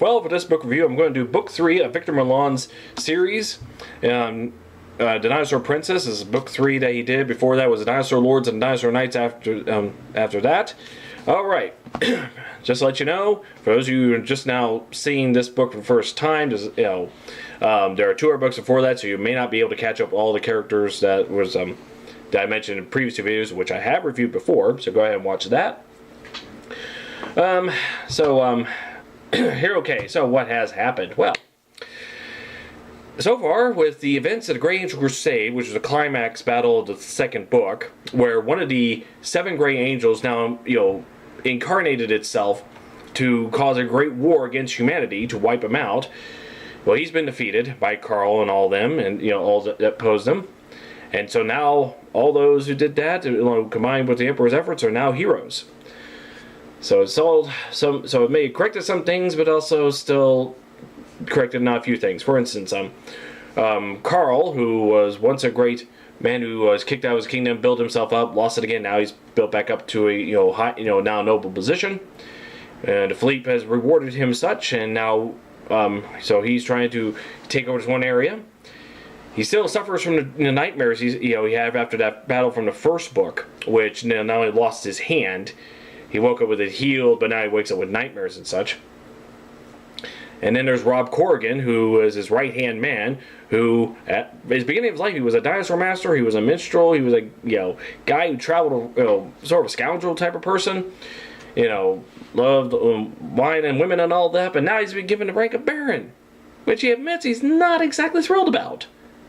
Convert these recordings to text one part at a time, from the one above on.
Well, for this book review, I'm going to do book 3 of Victor Milan's series. Dinosaur Princess is book 3 that he did. Before that was Dinosaur Lords and Dinosaur Knights after that. Alright, just to let you know, for those of you who are just now seeing this book for the first time, there are 2 other books before that, so you may not be able to catch up all the characters that I mentioned in previous videos, which I have reviewed before, so go ahead and watch that. Okay, so what has happened? Well, so far, with the events of the Grey Angel Crusade, which was a climax battle of the 2nd book, where one of the 7 Grey Angels now, incarnated itself to cause a great war against humanity, to wipe them out. Well, he's been defeated by Karyl and all them, and, all that opposed him. And so now, all those who did that, combined with the Emperor's efforts, are now heroes. So it may have corrected some things, but also still corrected not a few things. For instance, Karyl, who was once a great man who was kicked out of his kingdom, built himself up, lost it again. Now he's built back up to a high, now noble position, and Philippe has rewarded him such. And now, so he's trying to take over this one area. He still suffers from the nightmares he had after that battle from the 1st book, which not only lost his hand, he woke up with it healed, but now he wakes up with nightmares and such. And then there's Rob Corrigan, who is his right-hand man, who, at his beginning of his life, he was a dinosaur master, he was a minstrel, he was a, guy who traveled, sort of a scoundrel type of person, loved wine and women and all that, but now he's been given the rank of Baron, which he admits he's not exactly thrilled about.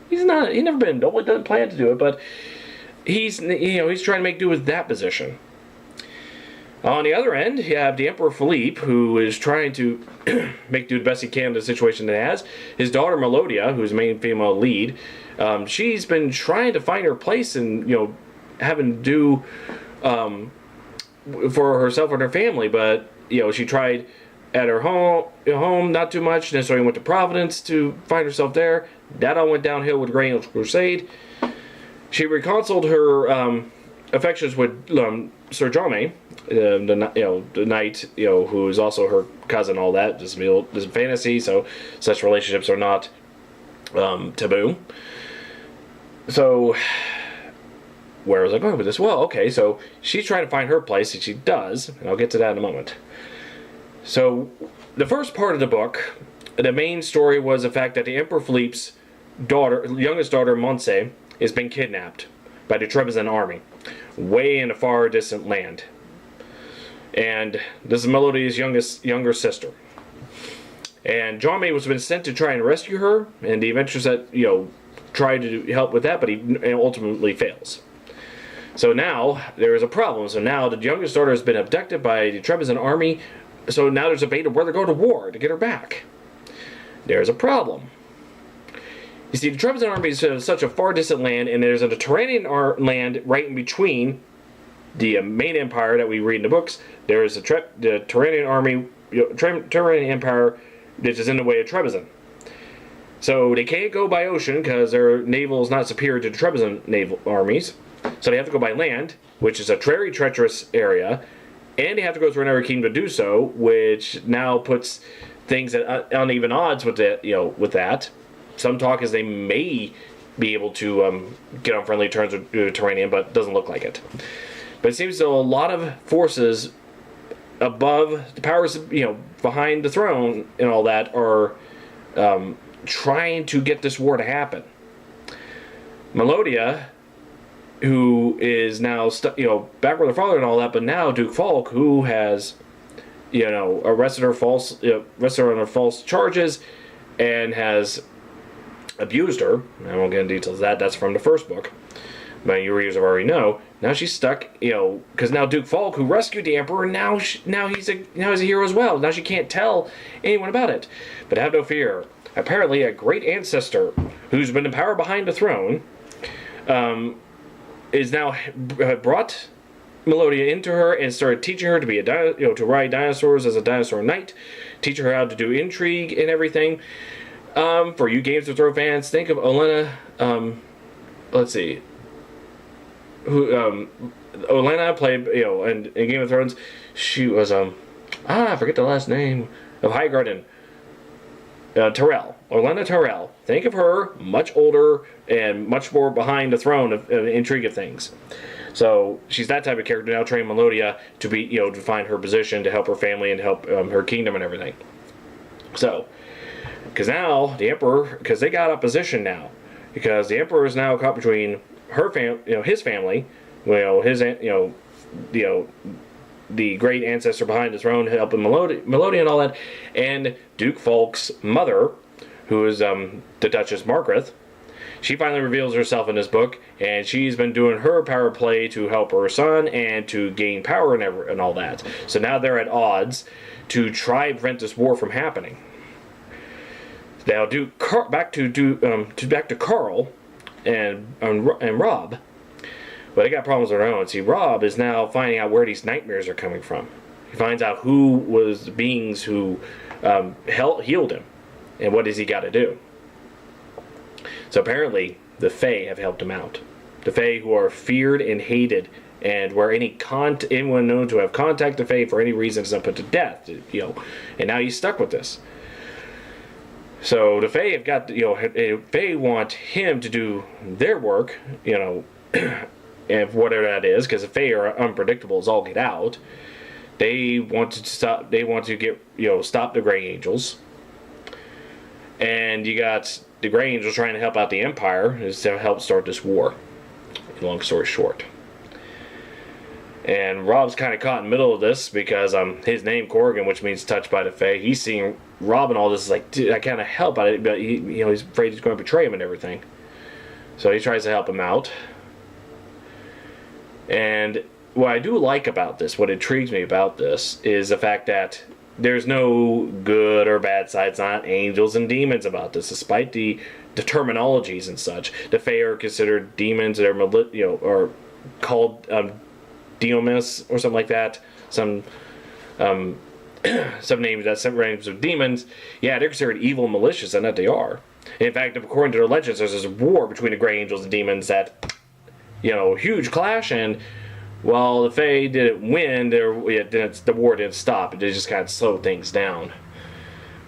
He's never been, doesn't plan to do it, but he's trying to make do with that position. On the other end, you have the Emperor Philippe, who is trying to make do the best he can in the situation that he has. His daughter Melodia, who's the main female lead, she's been trying to find her place and having to do for herself and her family, but she tried at her home not too much. Necessarily went to Providence to find herself there. That all went downhill with Grey Angel Crusade. She reconciled her affections with Sir Jaume, the knight, who is also her cousin. All that this is fantasy, so such relationships are not taboo. So where was I going with this? Well, okay, so she's trying to find her place, and she does, and I'll get to that in a moment. So the first part of the book, the main story was the fact that the Emperor Philippe's youngest daughter, Montse, has been kidnapped by the Trebizond army, way in a far distant land. And this is Melodia's younger sister. And Jaume was been sent to try and rescue her, and the adventurers that tried to help with that, but he ultimately fails. So now there is a problem. So now the youngest daughter has been abducted by the Trebizond army. So now there's a debate of whether to go to war to get her back. There's a problem. You see, the Trebizond army is such a far distant land, and there's a Turanian land right in between the main empire that we read in the books. There is the Turanian army, Turanian empire, which is in the way of Trebizond. So they can't go by ocean because their naval is not superior to the Trebizond naval armies. So they have to go by land, which is a very treacherous area, and they have to go through another kingdom to do so, which now puts things at uneven odds with that. Some talk is they may be able to get on friendly terms with Turanian, but it doesn't look like it. But it seems that a lot of forces above the powers, behind the throne and all that are trying to get this war to happen. Melodia, who is now back with her father and all that, but now Duke Falk, who has arrested her on her false charges and has abused her. I won't get into details of that. That's from the 1st book. But you readers already know. Now she's stuck, because now Duke Falk, who rescued the Emperor, now he's a hero as well. Now she can't tell anyone about it. But have no fear. Apparently, a great ancestor who's been in power behind the throne, is now brought Melodia into her and started teaching her to be to ride dinosaurs as a dinosaur knight, teach her how to do intrigue and everything. For you Games of Thrones fans, think of Olenna. Let's see. Olenna played, in Game of Thrones. She was I forget the last name of Highgarden. Orlando Tyrell. Think of her, much older and much more behind the throne of intrigue of things. So she's that type of character now, training Melodia to be, to find her position, to help her family and help her kingdom and everything. So, because now the Emperor, because they got opposition now, because the Emperor is now caught between her his family, his the great ancestor behind the throne helping Melodia and all that, and Duke Falk's mother, who is the Duchess Margaret. She finally reveals herself in this book, and she's been doing her power play to help her son and to gain power and all that. So now they're at odds to try and prevent this war from happening. Now, back to Karyl and Rob. But they got problems of their own. See, Rob is now finding out where these nightmares are coming from. He finds out who was the beings who healed him, and what does he got to do. So apparently, the Fae have helped him out. The Fae, who are feared and hated, and where anyone known to have contacted the Fae for any reason is not put to death. And now he's stuck with this. So the Fae have got, Fae want him to do their work, and whatever that is, because the Fae are unpredictable as all get out. They want to stop. They want to get stop the Grey Angels, and you got the Grey Angels trying to help out the Empire is to help start this war. Long story short, and Rob's kind of caught in the middle of this because his name Corrigan, which means touched by the Fae. He's seeing Rob and all this is like, dude, I kind of help out it, but he's afraid he's going to betray him and everything. So he tries to help him out. And what I do like about this, what intrigues me about this, is the fact that there's no good or bad sides, not angels and demons about this, despite the terminologies and such. The Fae are considered demons, or or called Diomis or something like that. Some names of demons. Yeah, they're considered evil and malicious, and that they are. In fact, according to the legends, there's this war between the Grey Angels and demons that, huge clash, and while the Fae didn't win, the war didn't stop. It just kind of slowed things down.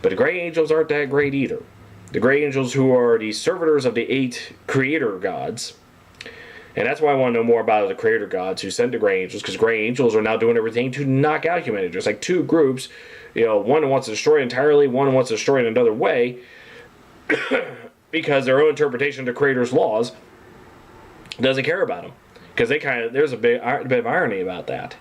But the Grey Angels aren't that great either. The Grey Angels, who are the servitors of the 8 creator gods, and that's why I want to know more about the creator gods who sent the Grey Angels, because Grey Angels are now doing everything to knock out humanity. There's like 2 groups, one wants to destroy entirely, one wants to destroy in another way, because their own interpretation of the creator's laws doesn't care about them, because there's a bit of irony about that.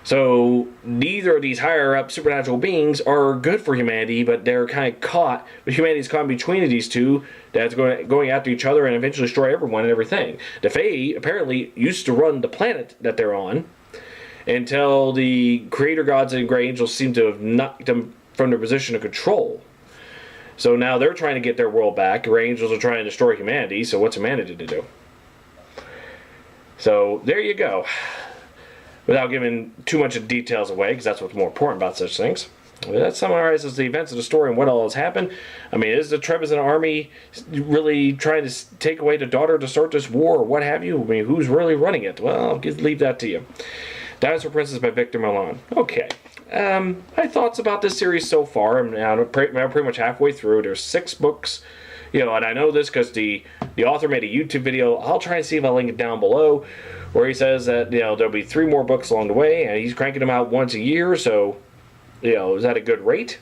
So neither of these higher up supernatural beings are good for humanity, but they're kind of caught. But humanity's caught in between these two that's going after each other and eventually destroy everyone and everything. The Fae apparently used to run the planet that they're on until the creator gods and Grey Angels seem to have knocked them from their position of control. So now they're trying to get their world back. Grey Angels are trying to destroy humanity. So what's humanity to do? So there you go. Without giving too much of details away, because that's what's more important about such things. That summarizes the events of the story and what all has happened. I mean, is the Trebizond army really trying to take away the daughter to start this war, or what have you? I mean, who's really running it? Well, I'll leave that to you. Dinosaur Princess by Victor Milan. Okay. My thoughts about this series so far. I'm now pretty much halfway through. There's 6 books. And I know this because the author made a YouTube video. I'll try and see if I link it down below, where he says that there'll be 3 more books along the way, and he's cranking them out once a year. So, is that a good rate?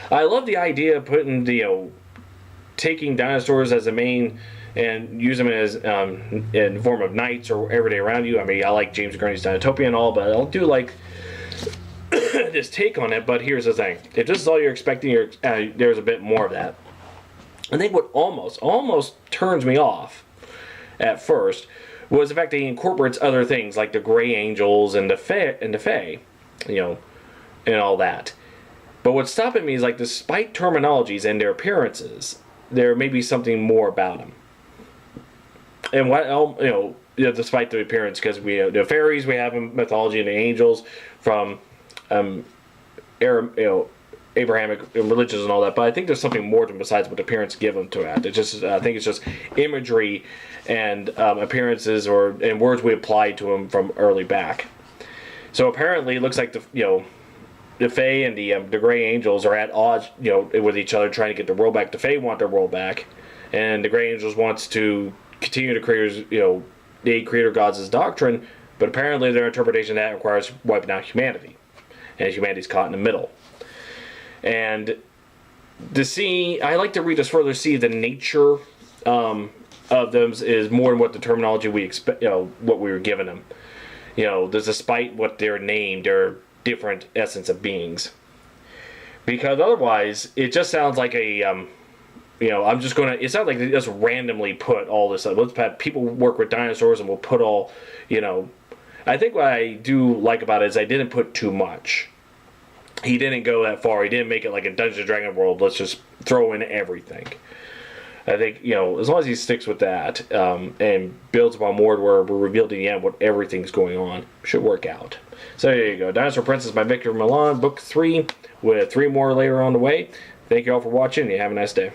I love the idea of putting taking dinosaurs as a main and use them as in the form of knights or everyday around you. I mean, I like James Gurney's Dinotopia and all, but I'll do like this take on it. But here's the thing: if this is all you're expecting, there's a bit more of that. I think what almost turns me off at first was the fact that he incorporates other things like the Grey Angels and the Fae, and all that. But what's stopping me is, like, despite terminologies and their appearances, there may be something more about them. And despite the appearance, because the fairies we have in mythology and the angels from Abrahamic religions and all that, but I think there's something more to them besides what appearance give them to that. I think it's just imagery and appearances and words we applied to them from early back. So apparently, it looks like the Fae and the Grey Angels are at odds, with each other, trying to get the world back. The Fae want their world back, and the Grey Angels wants to continue to create, the Creator Gods' doctrine, but apparently their interpretation of that requires wiping out humanity, and humanity's caught in the middle. And I like to read this further, see the nature of them is more than what the terminology we expect, what we were giving them. Despite what they're named, they're different essence of beings. Because otherwise, it just sounds like a, it sounds like they just randomly put all this up. Let's have people work with dinosaurs and we'll put all, I think what I do like about it is I didn't put too much. He didn't go that far. He didn't make it like a Dungeons & Dragons world. Let's just throw in everything. I think, as long as he sticks with that and builds upon more where we're revealed in the end what everything's going on, should work out. So there you go. Dinosaur Princess by Victor Milan, book 3, with 3 more later on the way. Thank you all for watching, and you have a nice day.